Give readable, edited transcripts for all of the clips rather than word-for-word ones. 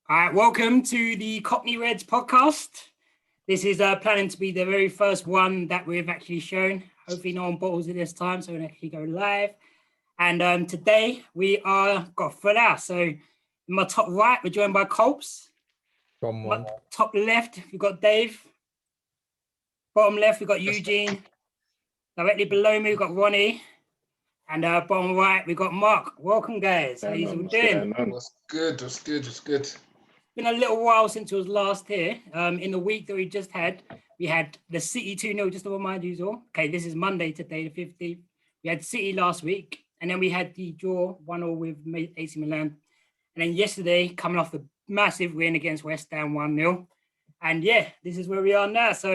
All right, welcome to the Cockney Reds podcast. This is planning to be the very first one that we've actually shown. Hopefully no one bottles it this time, so we can actually go live. And today we got a full house. So in my top right, we're joined by Colps. My top left, we've got Dave. Bottom left, we've got Eugene. Directly below me, we've got Ronnie. And bottom right, we've got Mark. Welcome, guys. How you all doing? What's good? It's been a little while since it was last here. In the week that we just had, we had the City 2-0, just to remind you all. Okay, this is Monday today, the 15th. We had City last week, and then we had the draw 1-0 with AC Milan. And then yesterday, coming off the massive win against West Ham 1-0. And yeah, this is where we are now. So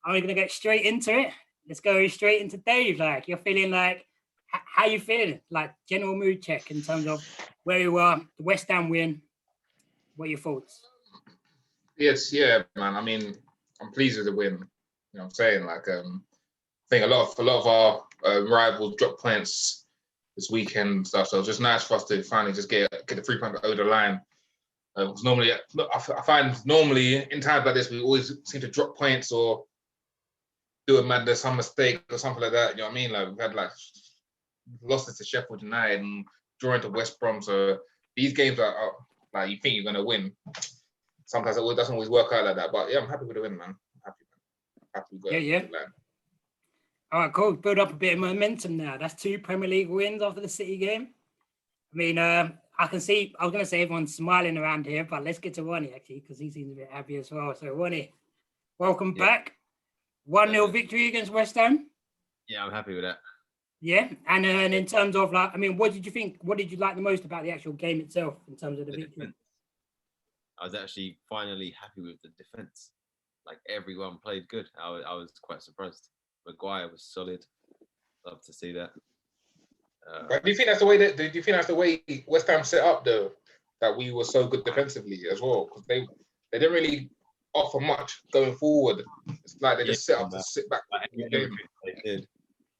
I'm going to get straight into it. Let's go straight into Dave. Like, you're feeling like, how you feeling? Like, general mood check in terms of where you are, the West Ham win. What are your thoughts? Yes, yeah, man. I mean, I'm pleased with the win. You know what I'm saying? Like, I think a lot of our rivals dropped points this weekend and stuff. So it's just nice for us to finally just get the 3 points over the line. Because normally, I find normally in times like this, we always seem to drop points or do some mistake or something like that. You know what I mean? Like, we've had like losses to Sheffield United and drawing to West Brom. So these games are like, you think you're going to win. Sometimes it doesn't always work out like that. But yeah, I'm happy with the win, man. I'm happy we got it. All right, cool. Build up a bit of momentum now. That's 2 Premier League wins after the City game. I mean, I can see, I was going to say everyone's smiling around here, but let's get to Ronnie, actually, because he seems a bit happy as well. So, Ronnie, welcome back. 1-0 victory against West Ham. Yeah, I'm happy with that. Yeah, and in terms of, like, I mean, what did you think? What did you like the most about the actual game itself in terms of the victory? Defense. I was actually finally happy with the defense. Like, everyone played good. I was quite surprised. Maguire was solid. Love to see that. But do you think that's the way West Ham set up though? That we were so good defensively as well, because they didn't really offer much going forward. It's like they just set up to sit back.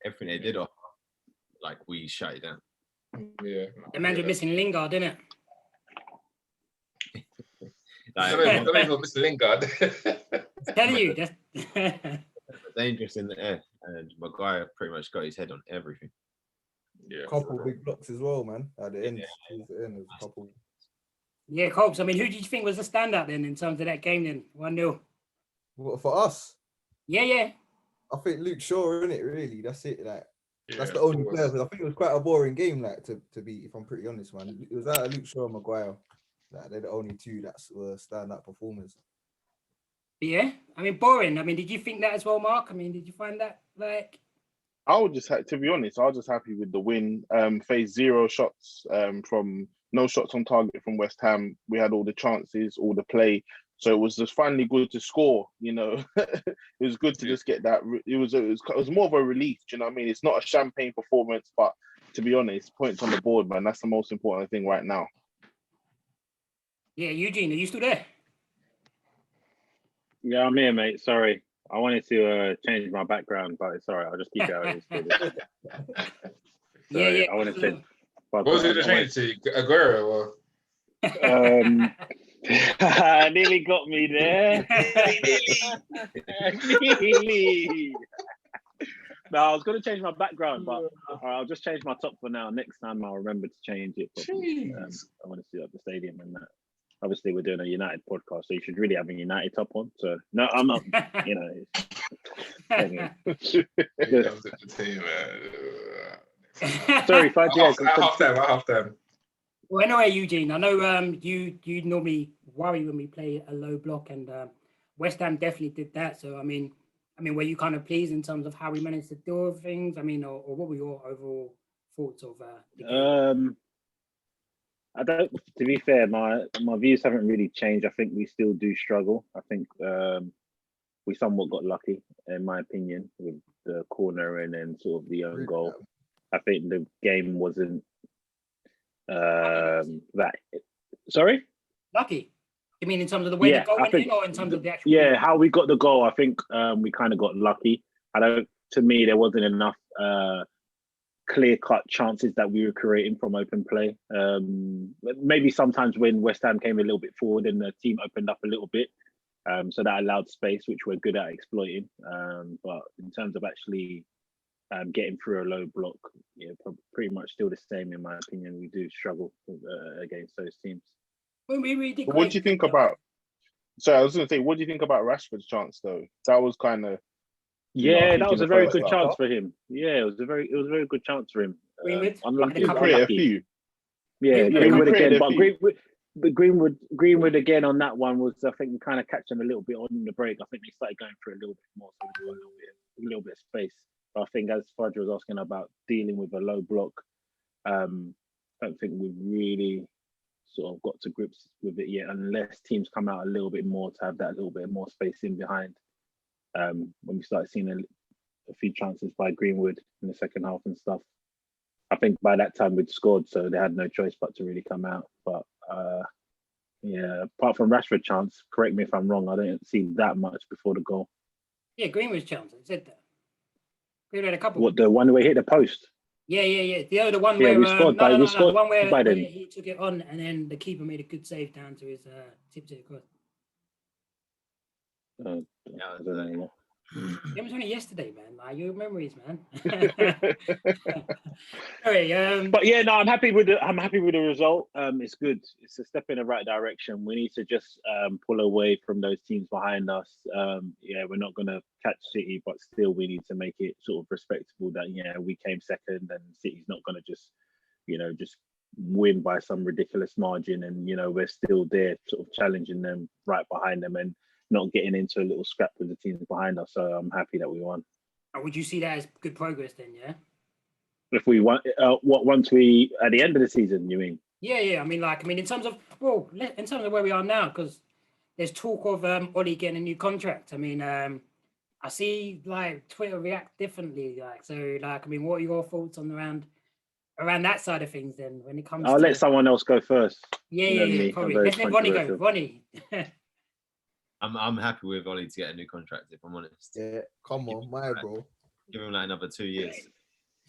Everything they did offer, like, we shut it down. Yeah. The man was missing Lingard, didn't it? I don't know Mr. Lingard. I'm telling you, that's dangerous in the air, and Maguire pretty much got his head on everything. Yeah. Couple big blocks as well, man. At the end, there's a couple. Yeah, Colps. I mean, who did you think was the standout then in terms of that game then? 1-0. What, for us? Yeah. I think Luke Shaw, isn't it? Really, that's it. Like, that's the only player. Because I think it was quite a boring game. Like, to be, if I'm pretty honest, man, it was out of Luke Shaw and Maguire. Like, they're the only two that were standout performers. Yeah, I mean, boring. I mean, did you think that as well, Mark? I mean, did you find that like? I was just, to be honest, I was just happy with the win. Faced 0 shots from no shots on target from West Ham. We had all the chances, all the play. So it was just finally good to score. You know, it was good to just get that. It was more of a relief. Do you know what I mean? It's not a champagne performance, but to be honest, points on the board, man. That's the most important thing right now. Yeah, Eugene, are you still there? Yeah, I'm here, mate. Sorry. I wanted to change my background, but it's all right. I'll just keep going. Yeah. I want to change. What was it to change to? Aguero? Or? Nearly got me there. Nearly. No, I was going to change my background, but I'll just change my top for now. Next time I'll remember to change it. I want to see up the stadium and that. Obviously, we're doing a United podcast, so you should really have a United top on. So, no, I'm not, you know. Anyway. Sorry, half time. Well, anyway, Eugene, I know you normally worry when we play a low block, and West Ham definitely did that. So, I mean, were you kind of pleased in terms of how we managed to deal with things? I mean, or what were your overall thoughts of the game? I don't. To be fair, my views haven't really changed. I think we still do struggle. I think we somewhat got lucky, in my opinion, with the corner and then sort of the own goal. I think the game wasn't that. Sorry? Lucky? You mean in terms of the way the goal went in, or in terms of the actual? Yeah, game? How we got the goal. I think we kind of got lucky. To me, there wasn't enough clear-cut chances that we were creating from open play. Maybe sometimes when West Ham came a little bit forward and the team opened up a little bit, so that allowed space, which we're good at exploiting. But in terms of actually getting through a low block, pretty much still the same in my opinion. We do struggle against those teams. Well, we did What do you think about? So I was going to say, what do you think about Rashford's chance though? That was kind of. Yeah, that was a very good chance for him. Yeah, it was a very good chance for him. Greenwood, unlucky. A few. Yeah, Greenwood again, but Greenwood again on that one was, I think, we kind of catch them a little bit on the break. I think they started going for a little bit more, so we got a little bit of space. But I think as Fudge was asking about dealing with a low block, I don't think we've really sort of got to grips with it yet, unless teams come out a little bit more to have that little bit more space in behind. When we started seeing a few chances by Greenwood in the second half and stuff, I think by that time we'd scored, so they had no choice but to really come out. But yeah, apart from Rashford chance, correct me if I'm wrong, I didn't see that much before the goal. Yeah, Greenwood's chance. I said that. Greenwood had a couple. What, the one where he hit the post? Yeah. The one where we scored no, we scored the one where then. he took it on, and then the keeper made a good save down to his tip to the cross. I don't know. It was only yesterday, man. Like, your memories, man. Sorry, but yeah, no, I'm happy with the result. It's good. It's a step in the right direction. We need to just pull away from those teams behind us. Yeah, we're not going to catch City, but still we need to make it sort of respectable that we came second, and City's not going to just win by some ridiculous margin, and we're still there sort of challenging them right behind them and not getting into a little scrap with the teams behind us. So I'm happy that we won. Would you see that as good progress then, yeah? If we won, once we, at the end of the season, you mean? Yeah. I mean, in terms of where we are now, because there's talk of Ollie getting a new contract. I mean, I see like Twitter react differently. What are your thoughts on around that side of things then when it comes I'll let someone else go first. Yeah, probably. Let's let Ronnie go. Ronnie. I'm happy with Ollie to get a new contract, if I'm honest. Yeah, come on, my bro. Give him like another 2 years.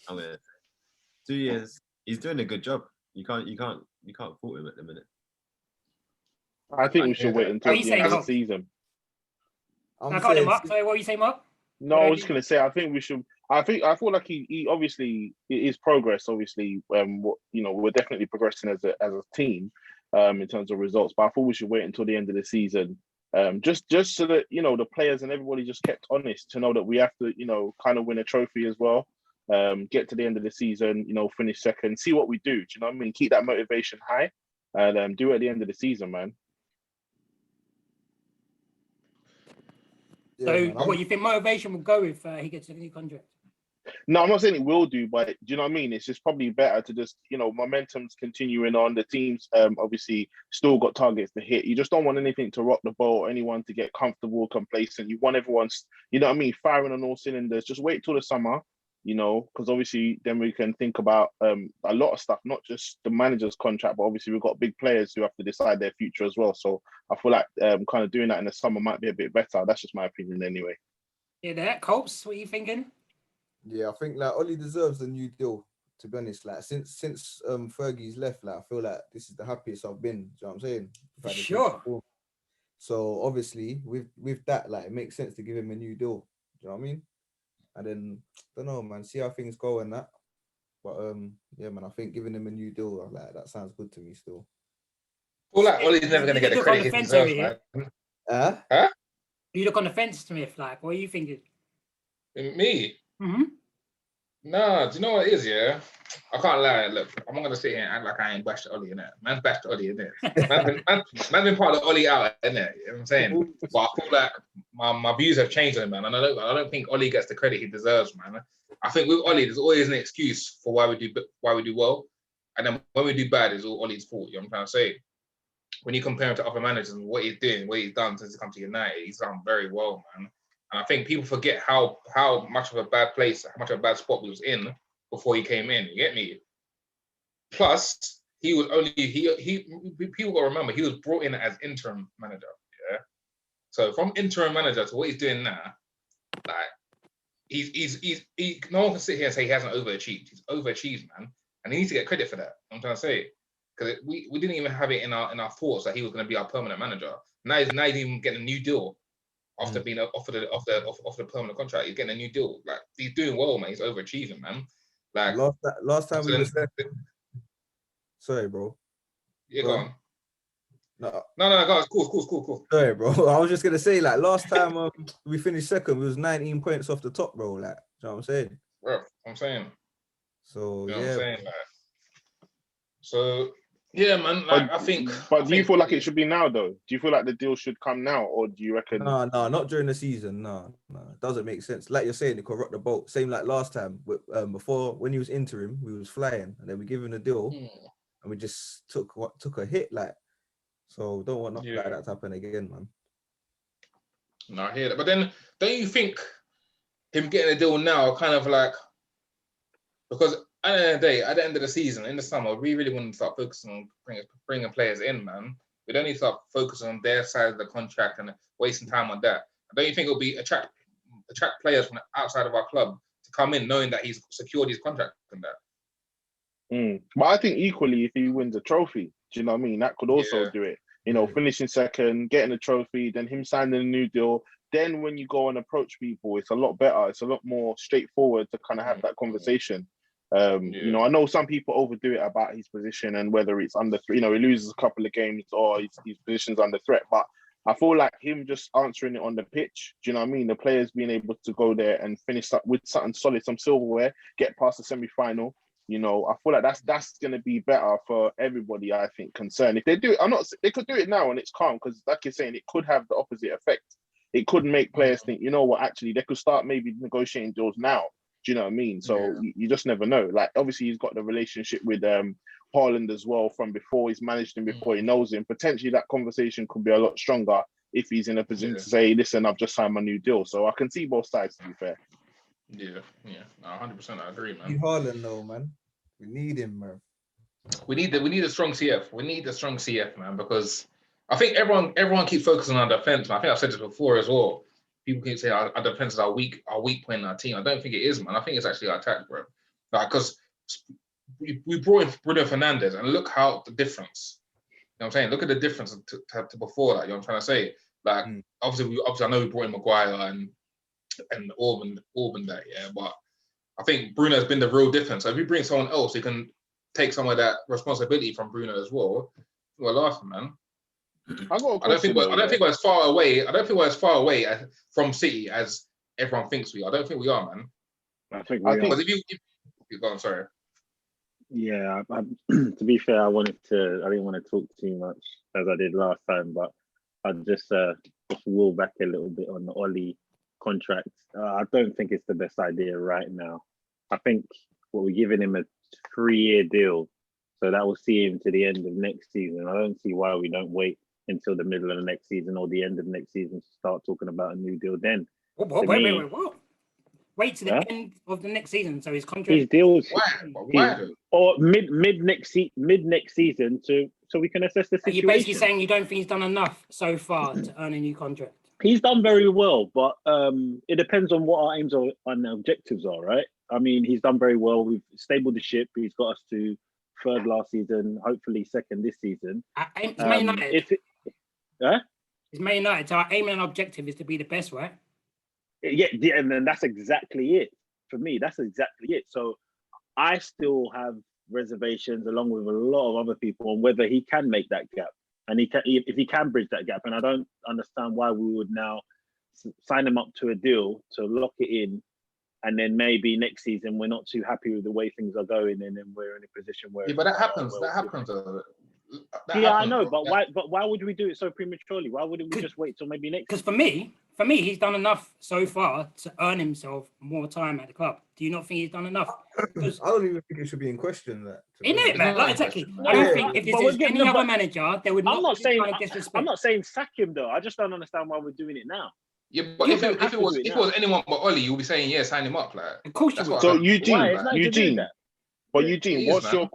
2 years. He's doing a good job. You can't fault him at the minute. I think we should wait until the end of the season. I got him up. Sorry, what are you saying, Mark? No, I was just gonna say I think we should. I feel like he obviously it is progress. Obviously, we're definitely progressing as a team in terms of results. But I thought we should wait until the end of the season. Just so that the players and everybody just kept honest to know that we have to kind of win a trophy as well, get to the end of the season, finish second, see what we do you know what I mean, keep that motivation high, and do it at the end of the season, man. What you think motivation will go if he gets a new contract? No, I'm not saying it will do, but do you know what I mean? It's just probably better to just, momentum's continuing on. The team's obviously still got targets to hit. You just don't want anything to rock the boat or anyone to get comfortable, complacent. You want everyone's, firing on all cylinders. Just wait till the summer, because obviously then we can think about a lot of stuff, not just the manager's contract, but obviously we've got big players who have to decide their future as well. So I feel like kind of doing that in the summer might be a bit better. That's just my opinion anyway. Yeah, that Colts, what are you thinking? Yeah, I think Ollie deserves a new deal, to be honest. Since Fergie's left, I feel like this is the happiest I've been. Do you know what I'm saying? Sure. So obviously with that, it makes sense to give him a new deal. Do you know what I mean? And then I don't know, man, see how things go and that. But yeah, man, I think giving him a new deal, that sounds good to me still. I feel like Ollie's never gonna get the credit he deserves, man. Huh? You look on the fence, Smith. What are you thinking? Me? Mm-hmm. No, do you know what it is, yeah? I can't lie. Look, I'm not going to sit here and act like I ain't bashed Ollie, innit? Man's bashed Ollie, innit? Man's been part of the Ollie out, innit? You know what I'm saying? But I feel like my views have changed on him, man. And I don't think Ollie gets the credit he deserves, man. I think with Ollie, there's always an excuse for why we do well. And then when we do bad, it's all Ollie's fault, you know what I'm trying to say? When you compare him to other managers and what he's doing, what he's done since he come to United, he's done very well, man. And I think people forget how much of a bad place, how much of a bad spot we was in before he came in. You get me? Plus, he was only people got to remember he was brought in as interim manager. Yeah. So from interim manager to what he's doing now, no one can sit here and say he hasn't overachieved. He's overachieved, man, and he needs to get credit for that. I'm trying to say, because we didn't even have it in our thoughts that he was going to be our permanent manager. Now he's even getting a new deal after being offered the permanent contract. He's getting a new deal. Like, he's doing well, man. He's overachieving, man. Like last time we were second. Sorry, bro. Yeah, go on. No, guys, cool. Sorry, bro. I was just gonna say, like, last time we finished second, we was 19 points off the top, bro. Like, you know what I'm saying? Bro, I'm saying. So You know yeah. what I'm saying, like, so yeah, man. Like, I think. But do you feel like it should be now, though? Do you feel like the deal should come now, or do you reckon? No, not during the season. No, it doesn't make sense. Like you're saying, it could rock the boat. Same like last time. Before, when he was interim, we was flying, and then we give him a deal, and we just took a hit, like. So don't want nothing like that to happen again, man. No, I hear that. But then, don't you think him getting a deal now, kind of like, because at the end of the day, at the end of the season, in the summer, we really want to start focusing on bringing players in, man. We don't need to start focusing on their side of the contract and wasting time on that. Don't you think it'll be attract players from outside of our club to come in, knowing that he's secured his contract and that? But I think equally, if he wins a trophy, do you know what I mean? That could also do it. You know, finishing second, getting a trophy, then him signing a new deal. Then when you go and approach people, it's a lot better. It's a lot more straightforward to kind of have that conversation. You know, I know some people overdo it about his position and whether it's under, you know, he loses a couple of games or his position's under threat. But I feel like him just answering it on the pitch, do you know what I mean? The players being able to go there and finish up with something solid, some silverware, get past the semi-final. You know, I feel like that's going to be better for everybody, I think, concerned. If they do it, they could do it now and it's calm, because like you're saying, it could have the opposite effect. It could make players think, you know what, actually, they could start maybe negotiating deals now. Do you know what I mean? So you just never know. Like, obviously, he's got the relationship with Haaland as well from before. He's managed him before, he knows him. Potentially, that conversation could be a lot stronger if he's in a position to say, listen, I've just signed my new deal. So I can see both sides, to be fair. Yeah, 100%. I agree, man. We need Haaland, though, man. We need him, man. We need a strong CF. We need a strong CF, man, because I think everyone keeps focusing on our defense, man. I think I've said this before as well. People keep saying our defense is our weak point in our team. I don't think it is, man. I think it's actually our attack, bro. Like, because we brought in Bruno Fernandes, and look how the difference. You know what I'm saying? Look at the difference to before that. You know what I'm trying to say? Like, obviously, I know we brought in Maguire and Orban that, but I think Bruno's been the real difference. So if you bring someone else who can take some of that responsibility from Bruno as well, we're laughing, man. I don't think we're as far away. I don't think we're as far away from City as everyone thinks we are. I don't think we are, man. I think we are. Because if you go on, sorry. Yeah, to be fair, I didn't want to talk too much as I did last time, but I just wheel back a little bit on the Ollie contract. I don't think it's the best idea right now. I think we're giving him a 3-year deal, so that will see him to the end of next season. I don't see why we don't wait until the middle of the next season or the end of next season to start talking about a new deal then. What? Wait to the end of the next season, so his contract. His deals. Why? Or mid next season so we can assess the situation. You're basically saying you don't think he's done enough so far to earn a new contract. He's done very well, but it depends on what our aims and objectives are, right? I mean, he's done very well. We've stabled the ship. He's got us to third last season, hopefully second this season. It's Man United. It's Man United. So our aim and objective is to be the best, right? Yeah, and then that's exactly it. For me, that's exactly it. So I still have reservations, along with a lot of other people, on whether he can make that gap. And if he can bridge that gap. And I don't understand why we would now sign him up to a deal to lock it in. And then maybe next season we're not too happy with the way things are going, and then we're in a position where but that happens. I know, but why would we do it so prematurely? Why wouldn't we just wait till maybe next? Because for me, he's done enough so far to earn himself more time at the club. Do you not think he's done enough? I don't even think it should be in question. That isn't it, man? Like, exactly. I don't think if this is any other manager, they would not. I'm not saying sack him though. I just don't understand why we're doing it now. Yeah, but if it was anyone but Ollie, you'll be saying sign him up. Like, of course you would. So Eugene, what's your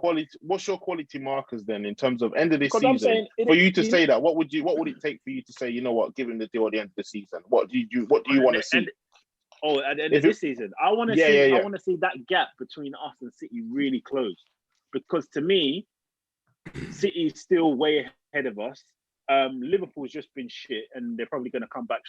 quality markers then in terms of end of this season? For you to say that, what would it take for you to say, you know what, give him the deal at the end of the season? What do you want to see? Oh, at the end of this season, I want to Yeah, see. yeah, yeah. I want to see that gap between us and City really close, because to me, City's still way ahead of us. Liverpool's just been shit, and they're probably going to come back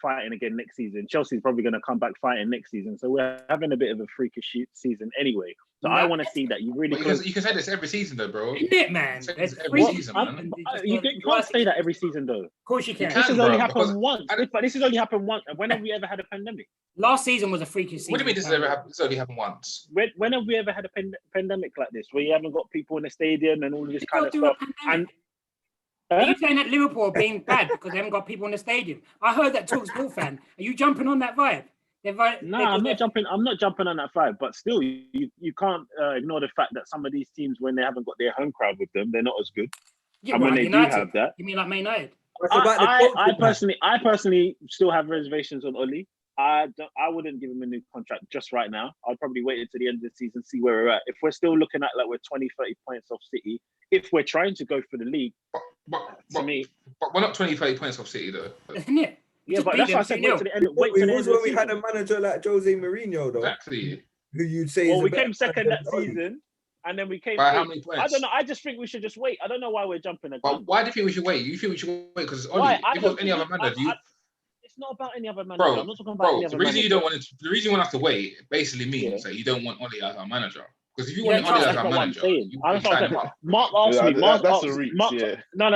fighting again next season. Chelsea's probably going to come back fighting next season. So we're having a bit of a freakish season anyway. So I want to see that you really. You can say this every season, though, bro. Isn't it, man? Every There's season, man. You can't say that every season, though. Of course you can. This has bro, only because happened once. But this has only happened once. When have we ever had a pandemic? Last season was a freakish season. What do you mean this has ever happened? This only happened once. When have we ever had a pandemic like this, where you haven't got people in the stadium and all this You've kind got of to do a stuff? pandemic. Are you saying that Liverpool are being bad because they haven't got people in the stadium? I heard that Talk Sport fan. Are you jumping on that vibe? No, I'm not jumping. I'm not jumping on that vibe. But still, you can't ignore the fact that some of these teams, when they haven't got their home crowd with them, they're not as good. Yeah, and when they do have that, you mean like Man United? I personally still have reservations on Oli. I wouldn't give him a new contract just right now. I'd probably wait until the end of the season, see where we're at. If we're still looking at like we're 20, 30 points off City, if we're trying to go for the league, to me, but we're not 20, 30 points off City though. Isn't it? Yeah, but that's why I said wait to the end. Wait to the end of the when we season. had a manager like Jose Mourinho, though. Exactly. Who you'd say? Well, is we a better came second that manager than Oli. season, and then we came. By how many points? I don't know. I just think we should just wait. I don't know why we're jumping the gun. But why do you think we should wait? You think we should wait because Why? if it was any other manager, it's not about any other manager. Bro, I'm not talking about any other the reason manager. you don't want to, the reason you want us to wait basically means that you don't want Oli as our manager. Because if you Yeah, want Oli as that's our not what I'm manager, saying. you That's can what I'm sign him saying. up. Mark asked me. Mark that's asked, a reach. Mark, Yeah. No.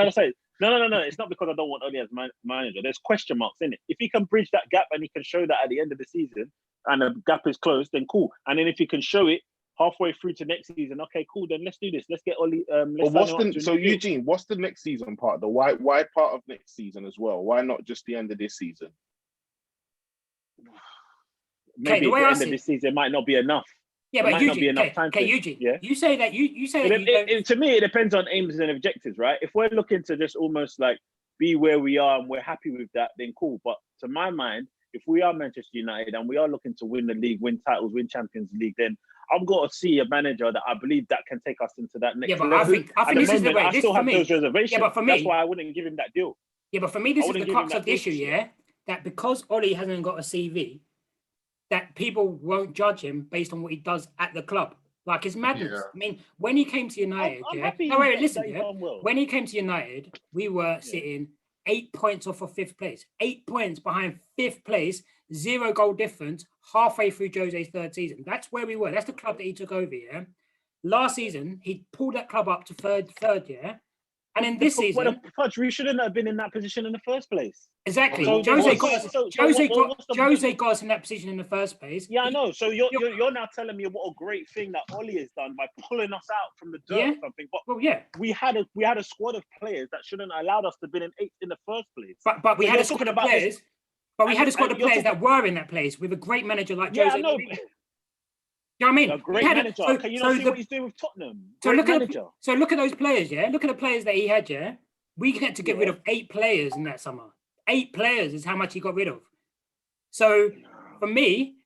It's not because I don't want Oli as manager. There's question marks in it. If he can bridge that gap and he can show that at the end of the season, and the gap is closed, then cool. And then if he can show it halfway through to next season, okay, cool. Then let's do this. Let's get Oli. Eugene, what's the next season part? The why part of next season as well? Why not just the end of this season? Maybe the end of this season might not be enough. Yeah, but Eugene, Eugene, yeah? you say that to me, it depends on aims and objectives, right? If we're looking to just almost like be where we are and we're happy with that, then cool. But to my mind, if we are Manchester United and we are looking to win the league, win titles, win Champions League, then I've got to see a manager that I believe that can take us into that next level. I think this is the way. I still have those reservations. Yeah, but for me, that's why I wouldn't give him that deal. Yeah, but for me, this is the crux of the issue. Yeah, that because Oli hasn't got a CV, that people won't judge him based on what he does at the club. Like, it's madness. Yeah. I mean, when he came to United, when he came to United, we were sitting 8 points off of 5th place. 8 points behind 5th place, 0 goal difference, halfway through Jose's 3rd season. That's where we were. That's the club that he took over, yeah? Last season, he pulled that club up to third, yeah? And in this season, we shouldn't have been in that position in the first place. Exactly. So Jose got us in that position in the first place. Yeah, I know. So you're now telling me what a great thing that Oli has done by pulling us out from the dirt or something. But we had a squad of players that shouldn't have allowed us to be in 8th in the first place. But we had a squad of players. But we had a squad of players that were in that place with a great manager like Jose. I know. You know what I mean? A great manager. Can you not see what he's doing with Tottenham? So look at those players, yeah? Look at the players that he had, yeah? We had to get rid of 8 players in that summer. 8 players is how much he got rid of. So for me,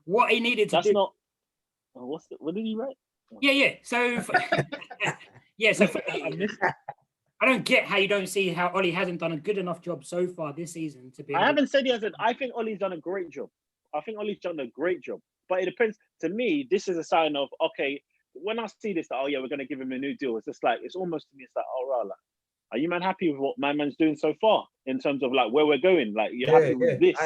what he needed to do... not... what did he write? Yeah. So... I don't get how you don't see how Oli hasn't done a good enough job so far this season to be... I haven't said he hasn't. I think Oli's done a great job. But it depends. To me, this is a sign of, okay, when I see this, we're going to give him a new deal. It's just like, it's almost to me, it's like, are you man happy with what my man's doing so far in terms of like where we're going? Like, you're happy with this?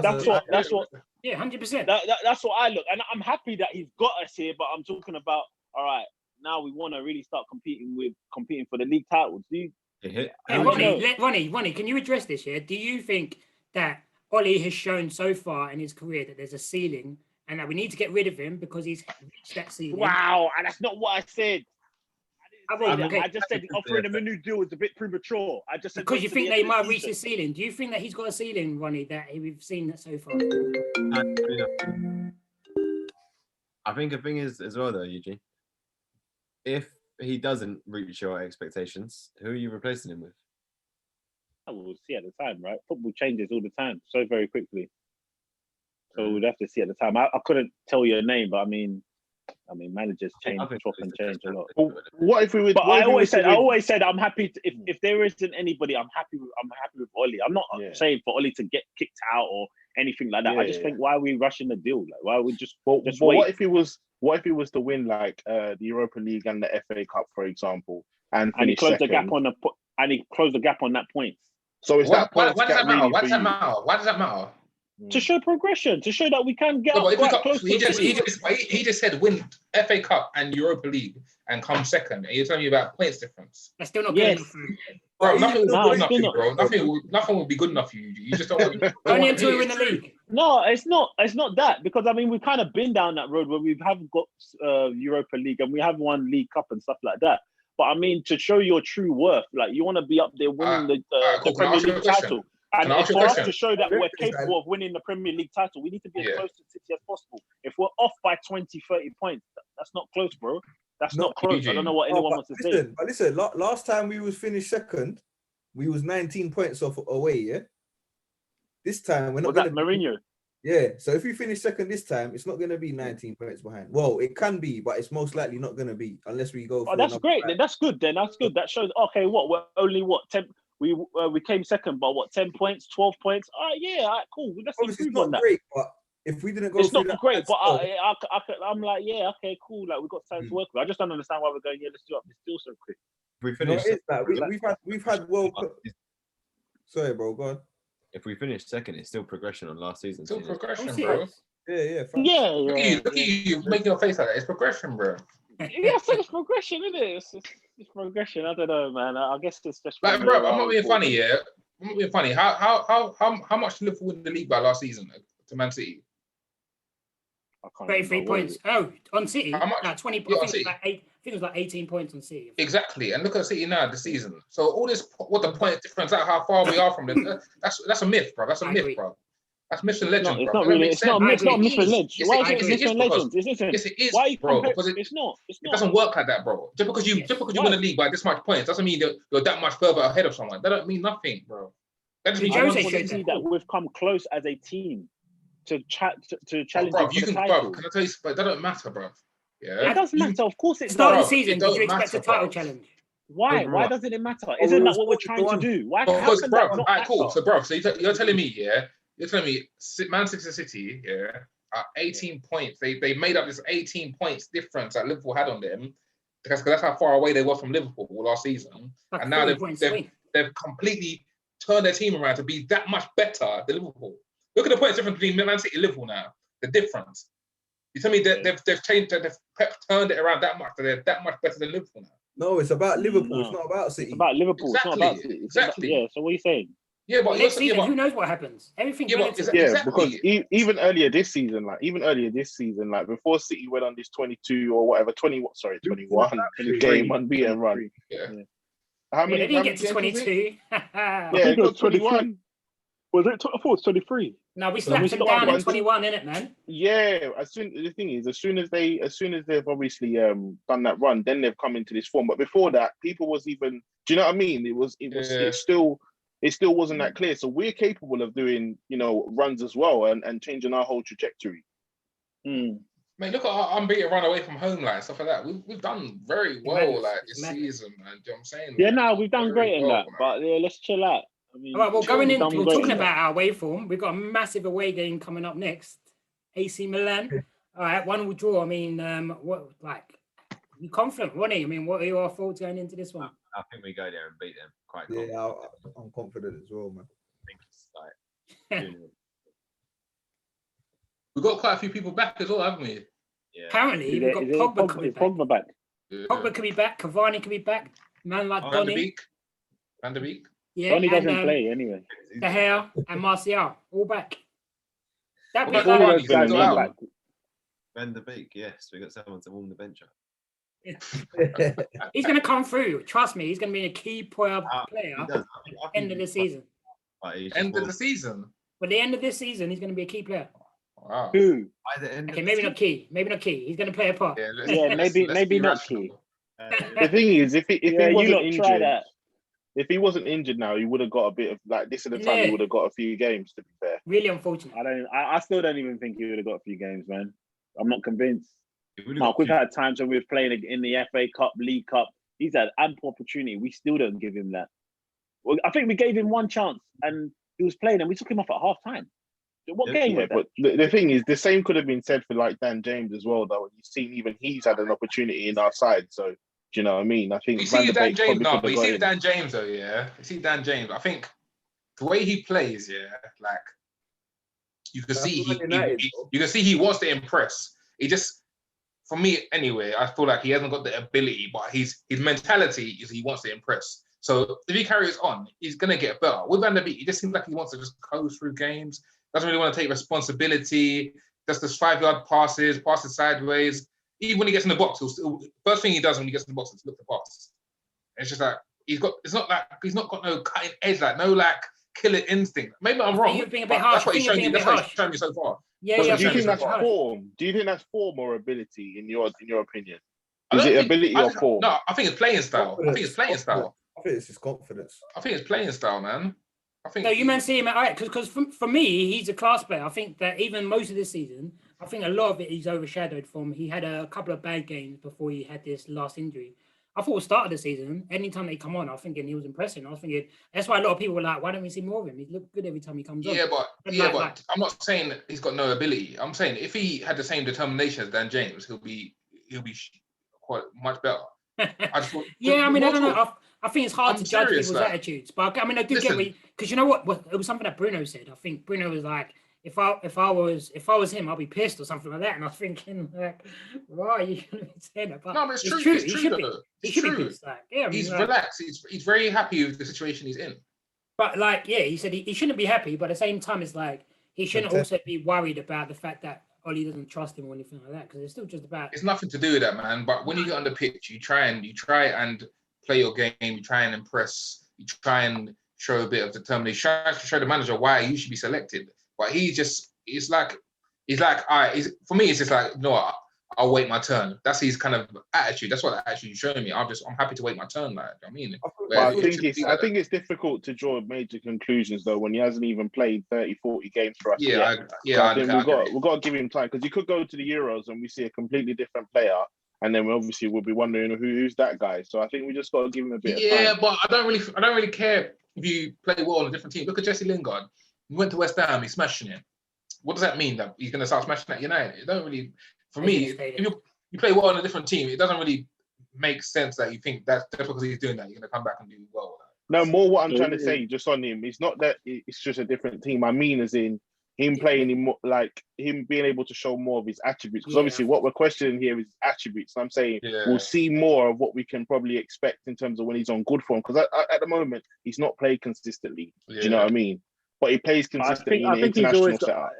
That's what. Yeah, 100%. That's what I look. And I'm happy that he's got us here, but I'm talking about, all right, now we want to really start competing for the league titles. Ronnie, can you address this here? Do you think that Oli has shown so far in his career that there's a ceiling and that we need to get rid of him because he's reached that ceiling? Wow, and that's not what I said. I just said offering him a new deal was a bit premature. I just said because you think they might reach his ceiling. Do you think that he's got a ceiling, Ronnie, that we've seen that so far? I think the thing is as well, though, Eugene, if he doesn't reach your expectations, who are you replacing him with? We'll see at the time, right? Football changes all the time, so very quickly. So we'd have to see at the time. I couldn't tell you a name, but I mean, I mean, managers change, chop and change a lot. Well, what if we would? But what I if we always was to said, win? I'm happy to, if there isn't anybody, I'm happy with Oli. I'm not Yeah. saying for Oli to get kicked out or anything like that. Yeah, I just think, why are we rushing the deal? Like, why are we just But wait? what if he was? What if he was to win like the Europa League and the FA Cup, for example, and And he finish closed second? the gap on that point So is that Why points does gap that matter? really Why for does that you? matter? Why does that matter? to show progression, to show that we can get No, but up if we quite got, close. he just said win FA Cup and Europa League and come second, and you're telling me about points difference. That's still not Yes. good enough for him. Bro, nothing will be good it's enough for still you, bro. Nothing will be good enough for you. You just don't want Only to until we hear win it. the league. No, it's not that, because I mean we've kind of been down that road where we have got Europa League and we have won League Cup and stuff like that. But I mean, to show your true worth, like you want to be up there winning the cool. Can I Premier ask you a League question? title. Can And I ask you a for us question? to show that we're capable of winning the Premier League title, we need to be as close to City as possible. If we're off by 20, 30 points, that's not close, bro. That's not close. I don't know what anyone wants to say. But listen, last time we was finished second, we was 19 points off away, yeah? This time we're not Was that gonna Mourinho? Yeah, so if we finish second this time, it's not going to be 19 points behind. Well, it can be, but it's most likely not going to be unless we go. Oh, that's great. Then that's good. That's good. That shows. Okay, we're only 10. We came second, but 10 points, 12 points. Yeah, all right, cool. Let's Obviously, improve on that. Great, but if we didn't go, it's through not that great. But spell, I'm like, yeah, okay, cool. Like we got time to work with. I just don't understand why we're going. Yeah, let's do up this deal so quick. We you know, finish. it is that we've had World Cup. Sorry, bro. Go on. If we finish second, it's still progression on last season. Still progression, Oh, bro. Yeah. Look at you making your face like that. It's progression, bro. Yeah, so it's progression, isn't it? It's progression. I don't know, man. I guess it's just Like, bro, I'm not being funny, yeah. I'm not being funny. How much did Liverpool win the league by last season to Man City? 33 points. Oh, on City? How much? Nah, 20 Yeah, points. on I think it was like 18 points on City. Exactly. And look at City now this season. So all this, what the point difference out how far we are from them, that's a myth, bro. That's a myth, bro. That's myth and legend, it's bro. not really. It's not myth and legend. Why is it myth and legend? Yes, it is, why are you bro. comparing? Because it's not. It doesn't work like that, bro. Just because you win a league by this much points doesn't mean you're that much further ahead of someone. That don't mean nothing, bro. That just means I you want want to see that we've come close as a team to challenge bro, for the title. can I tell you? But that don't matter, bro. Yeah, it does matter. Of course, it Start of does. the season, did you expect a title challenge? Why? Why doesn't it matter? Isn't that what we're trying to do? Why? Because, how can bro, that all not right, matter? cool. So, bro, so you're telling me, yeah, Manchester City, yeah, are 18 points. They made up this 18 points difference that Liverpool had on them because that's how far away they were from Liverpool last season, Like and now 40 they've completely turned their team around to be that much better than Liverpool. Look at the points difference between Man City and Liverpool now. The difference. You tell me that they've changed, they've turned it around that much. So they're that much better than Liverpool now. No, it's about Liverpool. No. It's not about City. It's about Liverpool. Exactly. It's not about City. Exactly. So what are you saying? Yeah, but Next season, who knows what happens? Everything. Because even earlier this season, like before City went on this 22 or whatever, 21 game unbeaten run. Yeah. How many? They didn't get to 22. Yeah, it got 21. Was it? I thought it was 23. No, we slapped them down in 21, innit, man? Yeah, as soon as they've obviously done that run, then they've come into this form. But before that, people was even. Do you know what I mean? It still wasn't that clear. So we're capable of doing, runs as well and changing our whole trajectory. Mate, look at our unbeaten run away from home, like stuff like that. We've done very well, like this season, man. Do you know what I'm saying? Yeah, no, we've done great in that. But yeah, let's chill out. I mean, all right, well, we're talking about our away form. We've got a massive away game coming up next. AC Milan. All right, 1-1 draw. I mean, you confident, Ronnie? I mean, what are your thoughts going into this one? I think we go there and beat them quite confident. Yeah, I'm confident as well, man. I think it's like we've got quite a few people back as well, haven't we? Yeah. Apparently, we've got Pogba coming back. Pogba back. Yeah. Pogba can be back. Cavani can be back. Man like Donny. Van de Beek. Yeah, Donny doesn't play anyway. De Gea and Martial all back. That'd be All like those guys are back. Van de Beek, yes, we got someone to warm the bench up. He's going to come through. Trust me, he's going to be a key player at the end of the season. End of the season? But the end of this season, he's going to be a key player. Wow. Who? Okay, maybe not key. Maybe not key. He's going to play a part. Yeah, maybe not key. The thing is, if he wasn't injured, that. If he wasn't injured now, he would have got a bit of this is the time he would have got a few games. To be fair, really unfortunate. I still don't even think he would have got a few games, man. I'm not convinced. Really Mark, got we've few- had times when we've played in the FA Cup, League Cup. He's had ample opportunity. We still don't give him that. Well, I think we gave him one chance and he was playing and we took him off at half time. What game was that? But the thing is, the same could have been said for like Dan James as well, though. You've seen even he's had an opportunity in our side. So, do you know what I mean? I think You see Dan James, no, but you see him. Dan James though, yeah. You see Dan James. I think the way he plays, yeah, like you can see you can see he wants to impress. He just, for me anyway, I feel like he hasn't got the ability, but his mentality is he wants to impress. So if he carries on, he's gonna get better. With Van der Beek, he just seems like he wants to just go through games. Doesn't really want to take responsibility. Just this 5-yard passes sideways. Even when he gets in the box, first thing he does when he gets in the box is look the pass. It's just like he's not got no cutting edge, like no like killer instinct. Maybe I'm wrong. You're being a bit harsh. That's what he's shown me. That's what he's shown me so far. Yeah, But yeah. do you think that's harsh. form? Do you think that's form or ability in your opinion? Is it ability or form? No, I think it's playing style. I think it's playing style. I think it's his confidence. I think it's playing style, man. I think No, you man see him right because for me, he's a class player. I think that even most of this season, I think a lot of it he's overshadowed from. He had a couple of bad games before he had this last injury. I thought at the start of the season, anytime they come on, I was thinking he was impressive. I was thinking that's why a lot of people were like, "Why don't we see more of him? He looked good every time he comes on." But I'm not saying that he's got no ability. I'm saying if he had the same determination as Dan James, he'll be quite much better. I just want, I mean, I don't know. I think it's hard to judge people's like, attitudes, but I mean, I do get me because you know what? It was something that Bruno said. I think Bruno was like, "If I was him, I'd be pissed or something like that." And I was thinking, like, why are you going to be saying that? But no, but it's true. It's he true. should be pissed. Like, yeah, I mean, he's like, relaxed. He's very happy with the situation he's in. But like, yeah, he said he shouldn't be happy, but at the same time, it's like he shouldn't also be worried about the fact that Oli doesn't trust him or anything like that because it's still just about. It's nothing to do with that, man. But when you get on the pitch, you try and play your game. You try and impress. You try and show a bit of determination. Try to show the manager why you should be selected. But it's like for me, it's just like, no, I'll wait my turn. That's his kind of attitude. That's what the attitude he's showing me. I'm happy to wait my turn. Like, I mean, I think it's difficult to draw major conclusions though when he hasn't even played 30, 40 games for us. I think we've got to give him time because he could go to the Euros and we see a completely different player, and then obviously we'll be wondering who's that guy. So I think we just got to give him a bit of time. Yeah, but I don't really care if you play well on a different team. Look at Jesse Lingard. He went to West Ham. He's smashing it. What does that mean? That he's going to start smashing at United? It don't really. For me, if you play well on a different team, it doesn't really make sense that you think that just because he's doing that, you're going to come back and do well. No, more what I'm trying to say just on him, it's not that it's just a different team. I mean, as in him playing him more, like him being able to show more of his attributes. Because obviously what we're questioning here is attributes. And I'm saying we'll see more of what we can probably expect in terms of when he's on good form. Because at the moment, he's not played consistently. Do you know what I mean? But he plays consistently in the international setup.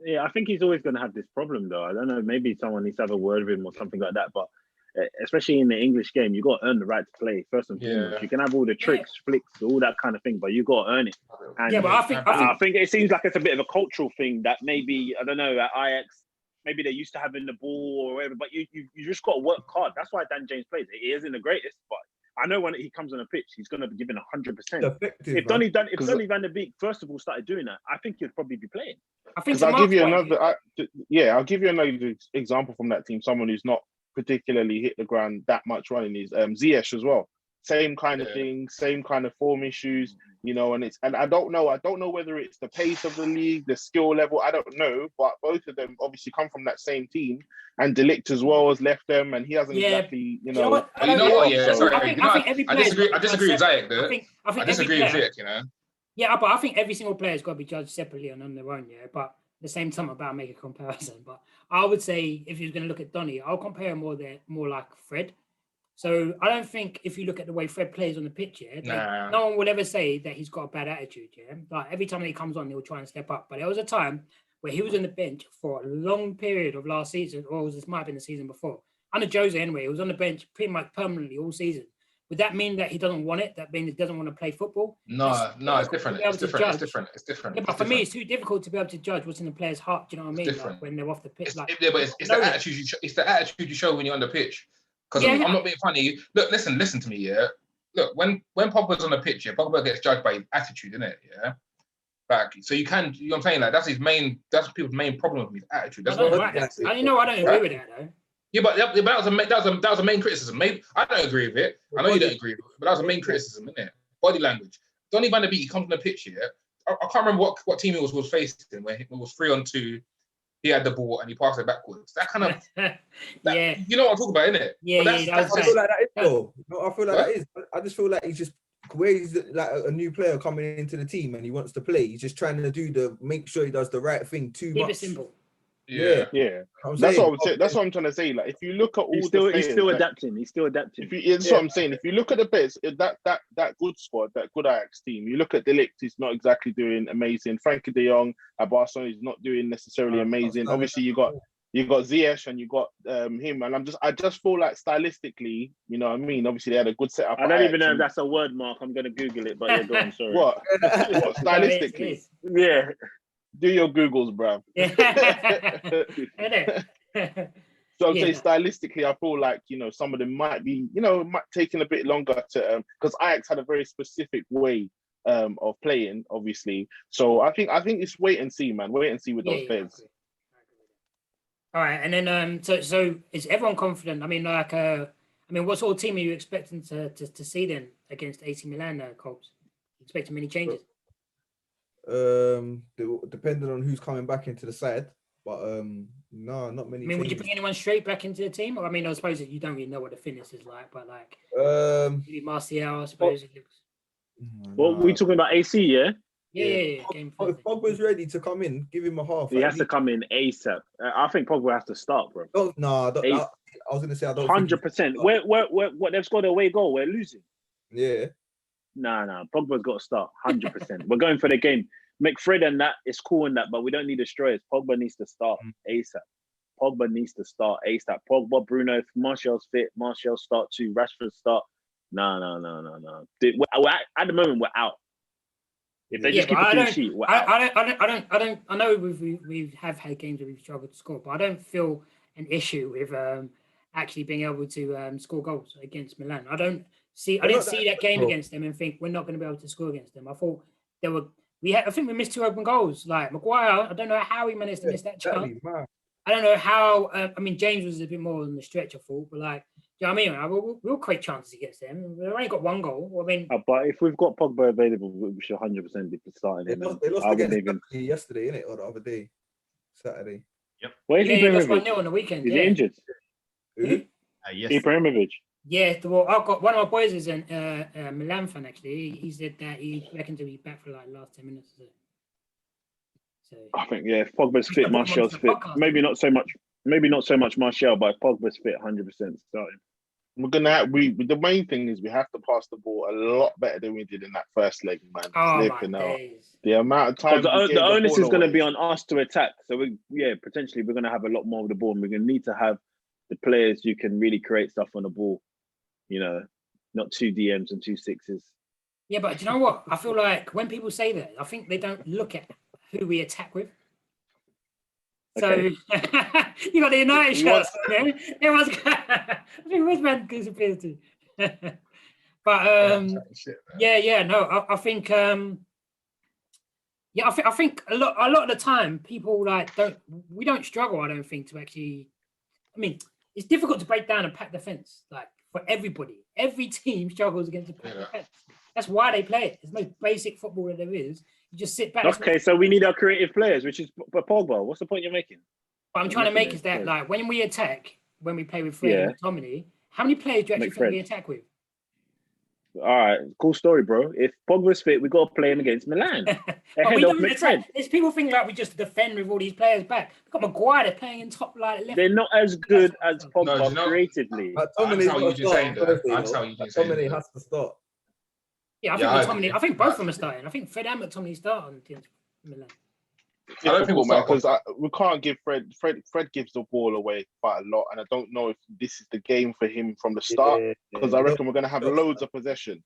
I think he's always going to have this problem, though. I don't know. Maybe someone needs to have a word with him or something like that. But especially in the English game, you got to earn the right to play first and foremost. You can have all the tricks, flicks, all that kind of thing, but you got to earn it. And but I think it seems like it's a bit of a cultural thing that maybe, I don't know, at Ajax, maybe they're used to having the ball or whatever. But you just got to work hard. That's why Dan James plays. He isn't the greatest, but I know when he comes on a pitch, he's going to be given 100%. If Donny Van der Beek first of all started doing that, I think he'd probably be playing. I'll give you another example from that team. Someone who's not particularly hit the ground that much running is Ziyech as well. Same kind of thing, same kind of form issues, and I don't know whether it's the pace of the league, the skill level, I don't know, but both of them obviously come from that same team, and Delict as well has left them, and he hasn't exactly, I disagree with Ziyech though. I disagree with Ziyech, Yeah, but I think every single player's got to be judged separately and on their own, but at the same time about making a comparison. But I would say if you're going to look at Donny, I'll compare him more like Fred. So I don't think if you look at the way Fred plays on the pitch, no one will ever say that he's got a bad attitude. Like every time he comes on, he'll try and step up. But there was a time where he was on the bench for a long period of last season, or this might have been the season before. Under Jose anyway, he was on the bench pretty much permanently all season. Would that mean that he doesn't want it? That means he doesn't want to play football? No, it's different. It's different. Yeah, but for me, it's too difficult to be able to judge what's in the player's heart. Do you know what I mean? Like when they're off the pitch. It's the attitude. It's the attitude you show when you're on the pitch. Because I'm not being funny. Look, listen to me. Yeah. Look, when Pogba's on the pitch, Pogba gets judged by his attitude, isn't it? Yeah. Like, so you know what I'm saying? Like, that's people's main problem with his attitude. That's I don't agree with that though. Yeah, but that was a main criticism. Maybe I don't agree with it. I know you don't agree with it, but that was a main criticism, isn't it? Body language. Donny van der Beek, he comes on the pitch here. I can't remember what team it was facing when it was 3-on-2. He had the ball and he passed it backwards. That kind of, yeah, you know what I'm talking about, innit? Yeah, but yeah. I feel like that is though. No, I feel like that is. I just feel like he's just where he's like a new player coming into the team and he wants to play. He's just trying to make sure he does the right thing too much. Keep it simple. Yeah. That's what I'm trying to say. Like, if you look at all he's still adapting. He's still adapting. That's what I'm saying. If you look at the bits, that good squad, that good Ajax team, you look at De Ligt, he's not exactly doing amazing. Frankie De Jong at Barcelona is not doing necessarily amazing. Obviously, you got Ziyech and you got him, and I just feel like stylistically, you know what I mean. Obviously, they had a good setup. I don't even know if that's a word, Mark. I'm gonna Google it, but yeah, go on. Sorry. What stylistically? Yeah. Do your Googles, bro. So I'm saying stylistically, I feel like, you know, some of them might be, you know, taking a bit longer to because Ajax had a very specific way of playing, obviously. So I think it's wait and see, man. Wait and see with those players. All right, and then so is everyone confident? I mean, like, what sort of team are you expecting to see then against AC Milan, Colbs? Expecting many changes? Depending on who's coming back into the side, but no, not many. I mean, would you bring anyone straight back into the team? Or I mean, I suppose that you don't really know what the fitness is like, but like maybe Martial, I suppose it looks. Well, we talking about AC, yeah? Yeah. If Pogba's ready to come in, give him a half. He has to come in ASAP. I think Pogba has to start, bro. I was gonna say I don't. 100%. What they've scored away goal, we're losing. Yeah. Nah. Pogba's got to start 100%. We're going for the game. McFred and that is cool and that, but we don't need destroyers. Pogba needs to start ASAP. Pogba needs to start ASAP. Pogba, Bruno, if Martial's fit, Martial start too. Rashford start. No. At the moment, we're out. If they just keep a clean sheet, we're out. I know we have had games where we've struggled to score, but I don't feel an issue with actually being able to score goals against Milan. I didn't see that game against them and think we're not going to be able to score against them. I thought I think we missed 2 open goals. Like Maguire, I don't know how he managed to miss that chance. I don't know how. James was a bit more on the stretch, I thought, but like, do you know what I mean? We'll create chances against them. We've only got 1 goal. I mean, but if we've got Pogba available, we should 100% be starting him. They lost against yesterday, innit, or the other day, Saturday. Yep. Where is he? Lost 1-0 on the weekend. Is he injured? Who? Yes. Ibrahimovic. Yeah, well, I've got one of my boys is a Milan fan actually. He said that he reckons to be back for like last 10 minutes or so. I think if Pogba's fit, Martial's fit. Maybe not so much Martial, but if Pogba's fit, 100% starting. The main thing is we have to pass the ball a lot better than we did in that first leg, man. Oh my days. The amount of time the onus is going to be on us to attack. So potentially we're going to have a lot more of the ball, and we're going to need to have the players who can really create stuff on the ball. You know, not 2 DMs and 2 6s. Yeah, but do you know what? I feel like when people say that, I think they don't look at who we attack with. Okay. So you got the United shots. Everyone's I think which man disappears to. But I think I think a lot of the time people we don't struggle, I don't think, to actually. I mean, it's difficult to break down a packed defense, like for everybody. Every team struggles against a packed defense. That's why they play it. It's the most basic football that there is. You just sit back. Okay, so we need our creative players, which is Pogba. What's the point you're making? What I'm trying to make is that, like, when we attack, when we play with Fred and McTominay, how many players do you actually think we attack with? All right, cool story, bro. If Pogba's fit, we got to play him against Milan. There's people think like we just defend with all these players back. We've got Maguire playing in top left. They're not as good as Pogba creatively. That's how you has to start. Yeah, I think both of them are starting. I think Fred and McTominay start on Milan. I don't think because we can't give Fred. Fred gives the ball away quite a lot, and I don't know if this is the game for him from the start. Because I reckon we're going to have loads of possession.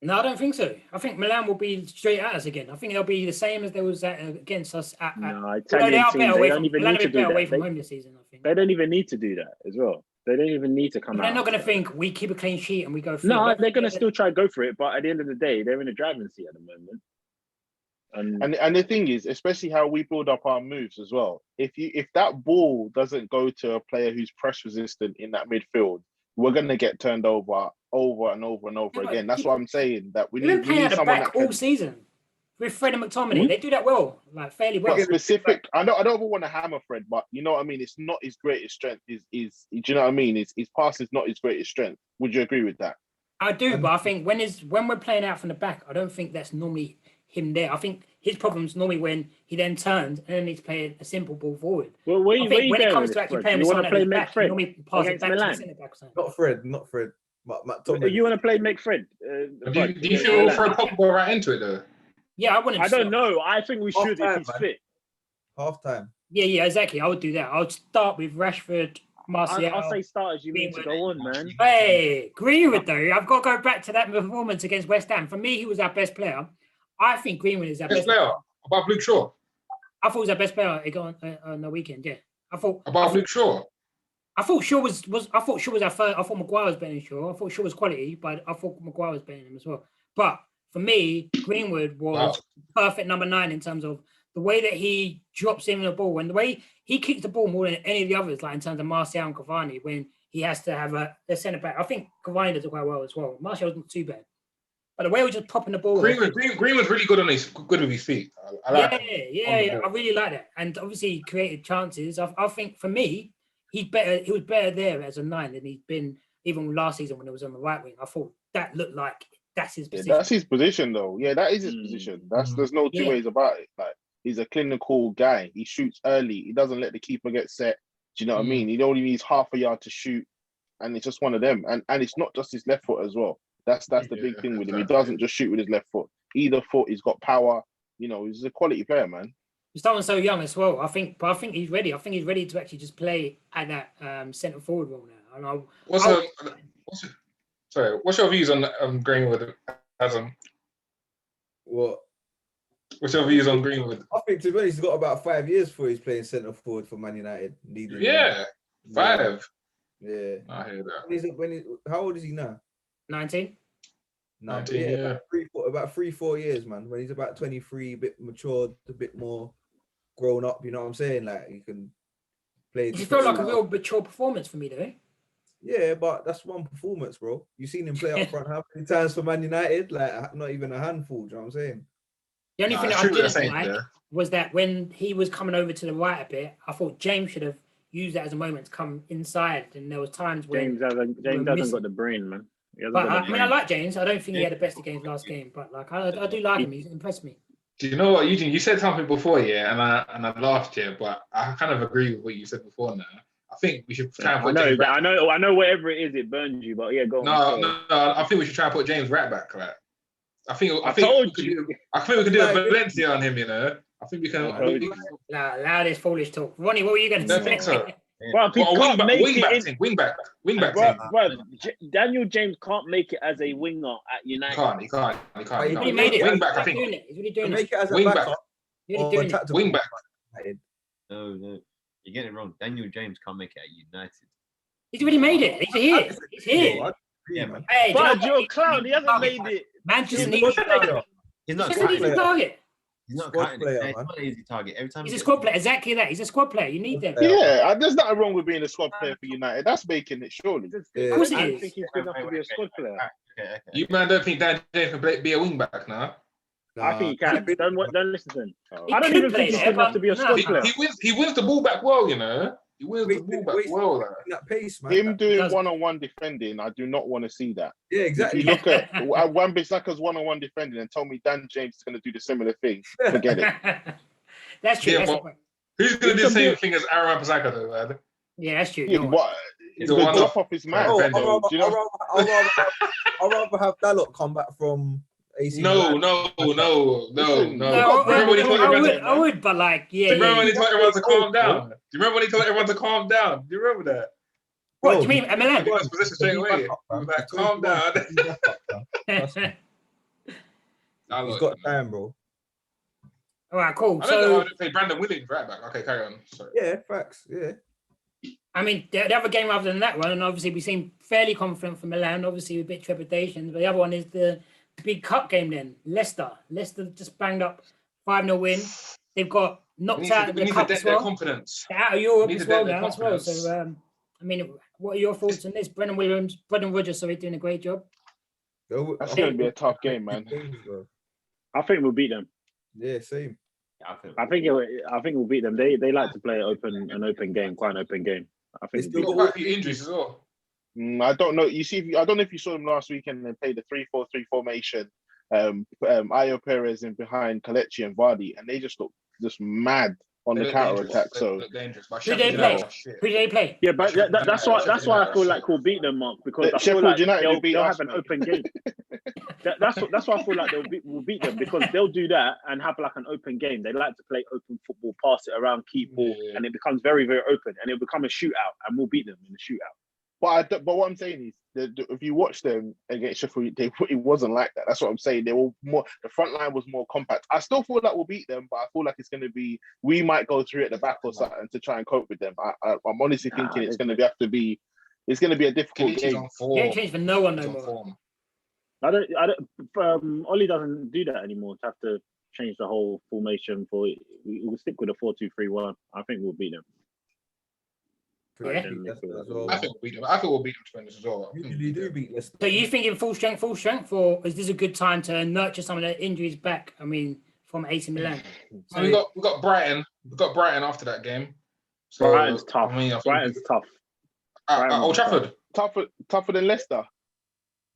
No, I don't think so. I think Milan will be straight at us again. I think they'll be the same as they was against us. Italian teams, they don't even need to do that. Away from home this season, I think. They don't even need to do that as well. They don't even need to come out. They're not going to think we keep a clean sheet and we go through. No, they're going to still try to go for it, but at the end of the day, they're in the driving seat at the moment. And the thing is, especially how we build up our moves as well. If that ball doesn't go to a player who's press resistant in that midfield, we're gonna get turned over and over again. That's what I'm saying. That we We've been need playing at the someone back that can. all season with Fred and McTominay. They do that well, like fairly well. But specific. I don't ever want to hammer Fred, but you know what I mean. It's not his greatest strength. Do you know what I mean? His pass is not his greatest strength. Would you agree with that? I do, but I think when we're playing out from the back, I don't think that's normally him there. I think his problem's normally when he then turns and then he's playing a simple ball forward. Well, when it comes to actually playing with someone at the back, he normally passes it back to the centre back. Not Fred. You want to play McFred? Do you feel we'll throw Pogba right into it though? Yeah, I wouldn't. I don't know. I think we should if he's fit. Half time. Yeah, exactly. I would do that. I would start with Rashford, Martial. I'll say starters. You need to go on, man. Hey, Greenwood though. I've got to go back to that performance against West Ham. For me, he was our best player. I think Greenwood is our best player. Above Luke Shaw. I thought he was our best player on the weekend. Yeah, above Luke Shaw. I thought Shaw was our first. I thought Maguire was better than Shaw. I thought Shaw was quality, but I thought Maguire was better than him as well. But for me, Greenwood was perfect number 9 in terms of the way that he drops in the ball and the way he kicks the ball more than any of the others, like in terms of Martial and Cavani, when he has to have a centre back. I think Cavani does it quite well as well. Martial wasn't too bad. But the way we're just popping the ball. Greenwood's really good with his feet. I like I really like that. And obviously he created chances. I think for me, he was better there as a 9 than he's been even last season when he was on the right wing. I thought that looked like that's his position. That's his position though. Yeah, that is his position. There's no two ways about it. Like, he's a clinical guy. He shoots early. He doesn't let the keeper get set. Do you know what I mean? He only needs half a yard to shoot. And it's just one of them. And it's not just his left foot as well. That's the big thing with him. He doesn't just shoot with his left foot. Either foot, he's got power. You know, he's a quality player, man. He's starting so young as well. I think he's ready. I think he's ready to actually just play at that centre forward role now. And what's your views on Greenwood, Adam? What? What's your views on Greenwood? I think to be honest, he's got about 5 years before he's playing centre forward for Man United. 5. Yeah. I hear that. How old is he now? 19. 19, yeah. About 3-4 years, man. When he's about 23, a bit matured, a bit more grown up, you know what I'm saying? Like, he can play. It felt like a real mature performance for me, though. Yeah, but that's one performance, bro. You've seen him play up front how many times for Man United? Like, not even a handful, do you know what I'm saying? The only thing that I didn't like was that when he was coming over to the right a bit, I thought James should have used that as a moment to come inside. And there was times when James hasn't got the brain, man. But I like James. I don't think he had the best of games last game, but like I do like him. He's impressed me. Do you know what, Eugene? You said something before, and I laughed here, but I kind of agree with what you said before. Now, I think we should try and put. I know. Whatever it is, it burns you. But yeah, go on. No. I think we should try and put James right back. Like, I think we could do a Valencia on him. You know, I think we can. Loud this foolish talk. Ronnie, what were you going to say? I don't think so. Well, wing back team. Bro, Daniel James can't make it as a winger at United. He can't. He really made it. Wing back, I think. He's really doing it. Make it as a wing backup. back. Wing back. No, you're getting it wrong. Daniel James can't make it at United. He's already made it. He's here. Yeah, man. Hey, but you're a clown. He hasn't made it. Manchester needs a target. He's not an easy target. He's not Squad player, it's not an easy target. Every time he's a squad player. Exactly that. He's a squad player. You need them. Yeah, there's nothing wrong with being a squad player for United. That's making it, surely. Of course he I is. think he's good enough to be a squad player. Okay. You man don't think Dan James can be a wing back now? I think he can. Don't listen to him. I don't even think he's good enough to be a squad player. He wins the ball back well, you know. He wins the ball back well. Like. That pace, man. Him doing one-on-one defending, I do not want to see that. Yeah, exactly. If you look at Wan-Bissaka's one-on-one defending and tell me Dan James is going to do the similar thing, forget it. That's true. Yeah, who's going to do the same thing as Aaron Wan-Bissaka, though, man? Yeah, that's true. Yeah, what? He's the top off his man. I'd rather have Dalot come back from AC Milan. No. I would, but like, yeah. Do you remember when he told everyone to calm down? Do you remember when he told everyone to calm down? Do you remember that? What do you mean, Milan? He got his position straight away. Like, calm down. He's got time, bro. All right, cool. I don't know how to play Brandon Williams right back. Okay, carry on. Sorry. Yeah, facts. Yeah. I mean, the other game other than that one, and obviously we seem fairly confident for Milan, obviously with a bit of trepidation. But the other one is the big cup game then, Leicester. Leicester just banged up 5-0 win. They've got knocked out of we the need to cup dent as their well. confidence. They're out of Europe We need as to well dent their now as well. confidence. So, I mean, what are your thoughts on this? Brendan Rodgers, doing a great job. That's going to be a tough game, man. I think we'll beat them. Yeah, same. Yeah, I think we'll beat them. They like to play an open game, quite an open game. I think They we'll still beat them. Got quite a few injuries as well. I don't know. You see, I don't know if you saw them last weekend. They played the 3-4-3 formation. Ayo Perez in behind Kelechi and Vardy, and they just look just mad on the counter attack. So dangerous. Who they play? Who they play? Yeah, but that's why I feel like we'll beat them, Mark, because I feel Sheffield like United beat they'll us, have an mate. open game. That's why I feel like we'll beat them, because they'll do that and have like an open game. They like to play open football, pass it around, keep ball, and it becomes very, very open, and it'll become a shootout, and we'll beat them in the shootout. But what I'm saying is, if you watch them against Sheffield, it wasn't like that. That's what I'm saying. They were more. The front line was more compact. I still feel like we'll beat them, but I feel like it's going to be. We might go through at the back or something to try and cope with them. I'm honestly thinking it's going to have to be. It's going to be a difficult game. He ain't changed for no one no more. I don't. Ollie doesn't do that anymore. To have to change the whole formation we'll stick with a 4-2-3-1. I think we'll beat them. Yeah. I think we'll beat them. I think we'll beat them to win this as well. Usually do beat Leicester. So you think in full strength, or is this a good time to nurture some of the injuries back? I mean, from AC Milan. So we got Brighton. We got Brighton after that game. So Brighton's tough. I mean, Brighton's tough. Old Trafford. Tougher than Leicester.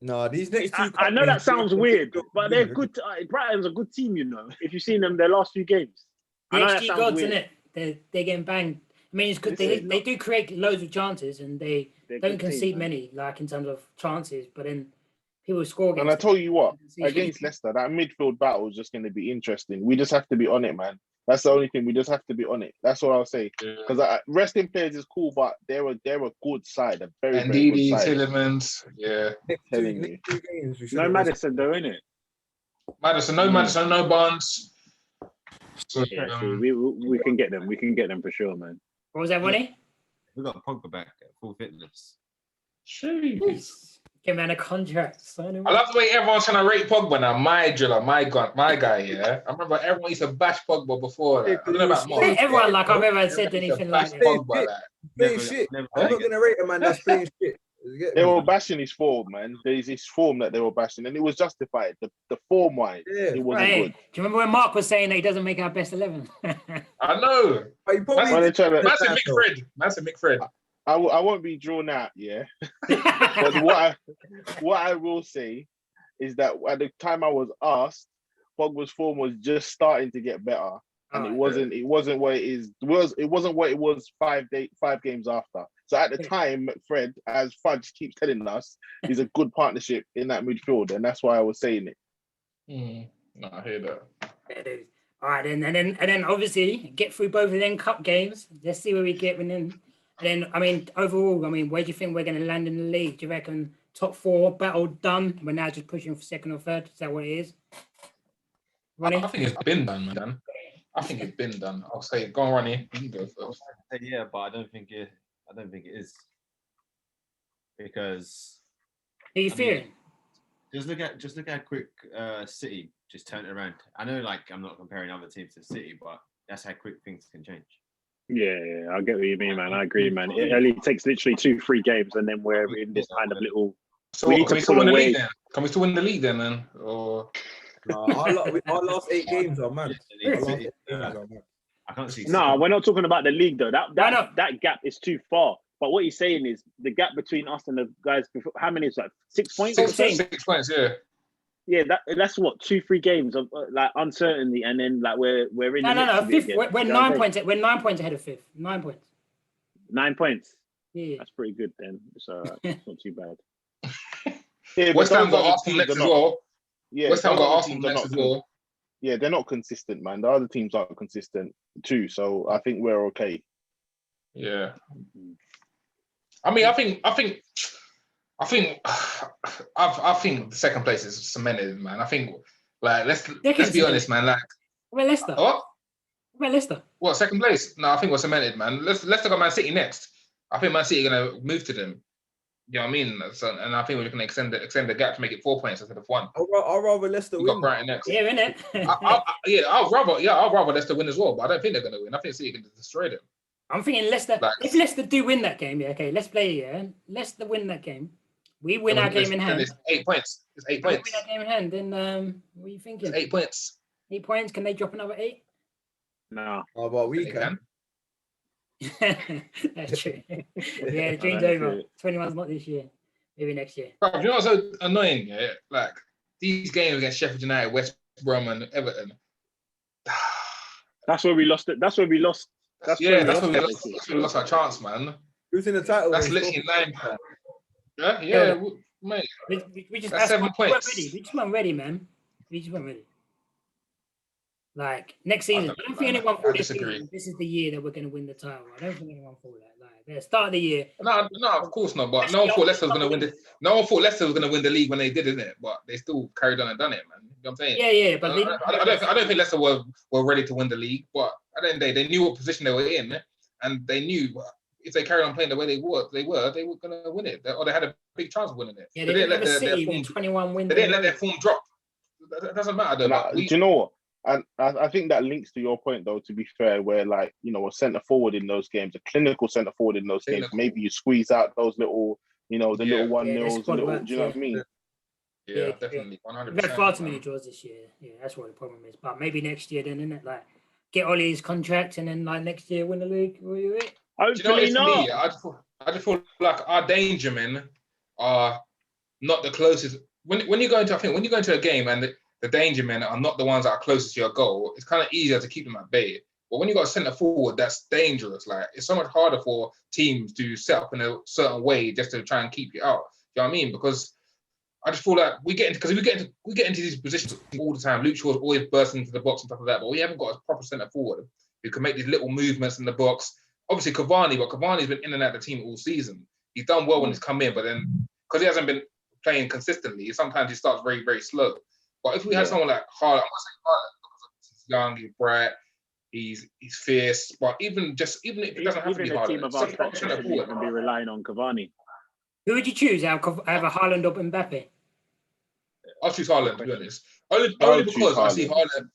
No, these next two. I know that sounds weird, but they're good. Brighton's a good team, you know. If you've seen them their last few games, The I know that XG sounds gods, weird. innit? They're getting banged. I mean, it's good. They do create loads of chances, and they They're a don't good concede team, man. many, like in terms of chances. But then people score against. And I tell you what, them. against Leicester, that midfield battle is just going to be interesting. We just have to be on it, man. That's the only thing. We just have to be on it. That's what I'll say. Because resting players is cool, but they're a good side, a very, And very Didi, good side. Tillemans, yeah. Telling you. No Madison though, innit? Madison, no Barnes. So, Yeah, we can get them. We can get them for sure, man. What was that, Ronnie? We got Pogba back at full fitness. jeez. Give man a contract. Sign him I up. love the way everyone's trying to rate Pogba now. My driller, my guy, yeah. I remember everyone used to bash Pogba before that. I don't know about Mark. Everyone, like, I've never said Everyone used to anything bash like that. Pogba like. Playing shit. I'm not gonna rate a man that's playing shit. You get They me? were bashing his form, man. There's his form that they were bashing, and it was justified. The form wise, Yeah. it wasn't Right. good. Do you remember when Mark was saying that he doesn't make our best 11? I know. But he probably Well, they're trying to- Massive Mick Fred. I won't be drawn out, yeah. But what I will say is that at the time I was asked, Pogba's form was just starting to get better, and it wasn't what it is. It wasn't what it was 5 games after. So at the time, Fred, as Fudge keeps telling us, is a good partnership in that midfield, and that's why I was saying it. No, I hear that. All right, and then obviously get through both of them cup games. Let's see where we get. And then I mean, overall, where do you think we're going to land in the league? Do you reckon top 4 battle done? We're now just pushing for 2nd or 3rd. Is that what it is? Ronnie? I think it's been done, man. I think it's been done. I'll say, go on, Ronnie. You can go first. Yeah, but I don't think it is, because Who are you fearing? just look at how quick City just turned it around. I know, like, I'm not comparing other teams to City, but that's how quick things can change. Yeah, I get what you mean, man. I agree, man. It only takes literally 2-3 games, and then we're in this kind of little. So We need can to we still pull win the away. league then? Can we still win the league then, man? Or our last 8 games are mad. Our last 8 games are mad. I can't see. No, we're not talking about the league though. Why not? That gap is too far. But what he's saying is the gap between us and the guys before. How many is that? 6 points. 6 points, yeah. Yeah, that's what 2-3 games of like uncertainty, and then like we're in. No. the mix of it 5th. again. We're You know what 9 I'm points. We're 9 points ahead of 5th. 9 points. saying? 9 points. Yeah. That's pretty good then. It's it's not too bad. Yeah, West but Ham those got other Arsenal teams next are as not- well. Yeah, West Ham those got other Arsenal teams are next not as well. Yeah, they're not consistent, man. The other teams aren't consistent too, so I think we're okay. Yeah. I mean, I think the 2nd place is cemented, man. I think, like, let's be honest, man. Like, What about Leicester? what? What about Leicester? What, 2nd place? No, I think we're cemented, man. Let's look at Man City next. I think Man City are gonna move to them. You know what I mean? So, and I think we're going to extend the gap to make it 4 points instead of 1. I'd rather Leicester You got win. Brighton next. Yeah, innit? I'll rather Leicester win as well, but I don't think they're going to win. I think City can destroy them. I'm thinking Leicester. Like- If Leicester do win that game, yeah, okay, let's play. Yeah, Leicester win that game. We win our game in hand. It's 8 points. It's 8 If we win points. that game in hand, then what are you thinking? It's 8 points. 8 points. Can they drop another 8? No. Oh, but we They can. That's true. Yeah, the dream's That's over. it. 21's not this year. Maybe next year. Bro, you know what's so annoying? Yeah, like these games against Sheffield United, West Brom, and Everton. That's where we lost it. That's where we lost. That's Where lost we it, lost. basically. That's where we lost our chance, man. Who's in the title? That's race? literally 9. Yeah, Yeah. mate. We just That's 7 we weren't points. ready. We just weren't ready, man. We just weren't ready. Like next season, I don't think anyone I thought this disagree. season, this is the year that we're going to win the title. I don't think anyone thought that. Like the start of the year, No, of course not. But no one thought Leicester was going to win the. No one thought Leicester was going to win the league when they did, isn't it? But they still carried on and done it, man. You know what I'm saying? yeah, but they I don't think Leicester were ready to win the league, but at the end of the day, they knew what position they were in, and they knew if they carried on playing the way they were going to win it, or they had a big chance of winning it. Yeah, they didn't let their form. 21 wins. They didn't let their form drop. That doesn't matter though. Nah, do you know what? And I think that links to your point, though, to be fair, where, like, you know, a centre forward in those games, a clinical centre forward in those games, maybe you squeeze out those little, you know, the little 1-0s, do you know what I mean? Yeah, definitely, 100%. We've had far too many draws this year. Yeah, that's what the problem is. But maybe next year, then, isn't it? Like, get Ollie's contract and then, like, next year win the league. Do you know what it is for me? I just feel like our danger men are not the closest. When you go into a game and the danger men are not the ones that are closest to your goal, it's kind of easier to keep them at bay. But when you got a centre forward that's dangerous, like it's so much harder for teams to set up in a certain way just to try and keep you out. You know what I mean? Because I just feel like we get into these positions all the time. Luke Shaw's always bursting into the box and stuff like that, but we haven't got a proper centre forward who can make these little movements in the box. Obviously Cavani's been in and out of the team all season. He's done well when he's come in, but then because he hasn't been playing consistently, sometimes he starts very, very slow. But if we had someone like Haaland, I'm not saying Haaland because he's young, he's bright, he's fierce, but even if it doesn't have to be Haaland, team of our shouldn't even be relying on Cavani. Who would you choose? Have a Haaland or Mbappe? I'll choose Haaland, to be honest. Only because I see Haaland.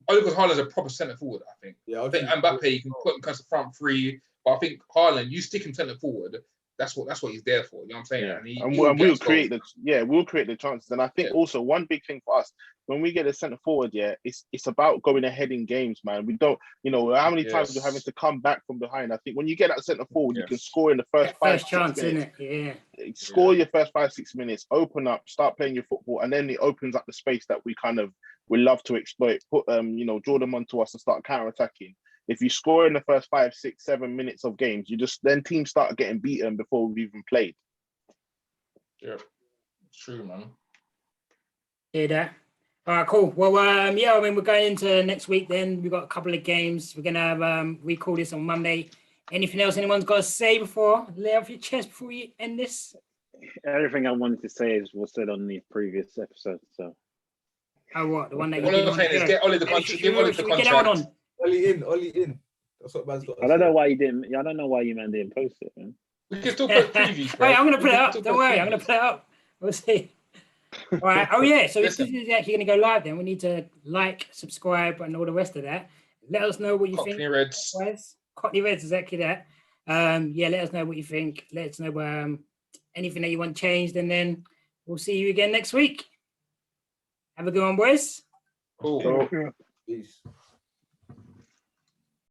Only because Haaland's a proper centre forward, I think. Yeah, I think Mbappe you can put him as a front three, but I think Haaland, you stick him centre forward. That's what he's there for. You know what I'm saying? Yeah. And we'll create the chances. And I think also one big thing for us when we get a centre forward, it's about going ahead in games, man. We don't, how many times we're having to come back from behind. I think when you get that centre forward, you can score in the first 5-6 minutes. Score your first 5-6 minutes, open up, start playing your football, and then it opens up the space that we love to exploit. Put draw them onto us and start counter-attacking. If you score in the first 5, 6, 7 minutes of games, then teams start getting beaten before we've even played. Yeah, it's true, man. Hear that? All right, cool. Well, we're going into next week. Then we've got a couple of games. We're gonna have we call this on Monday. Anything else anyone's got to say before lay off your chest before we end this? Everything I wanted to say was said on the previous episode. So. Oh, what? The one that you didn't want to say? Get Ollie the contract. Give Ollie the contract. Ollie in. That's what man's got. I don't know why you didn't. I don't know why you man didn't post it, man. We can still put previews. Wait, I'm gonna put it up. Don't worry, I'm gonna put it up. We'll see. All right. Oh yeah. So this is actually gonna go live. Then we need to like, subscribe, and all the rest of that. Let us know what you think. Cockney Reds. Cockney Reds, exactly that. Let us know what you think. Let us know anything that you want changed, and then we'll see you again next week. Have a good one, boys. Cool. Peace.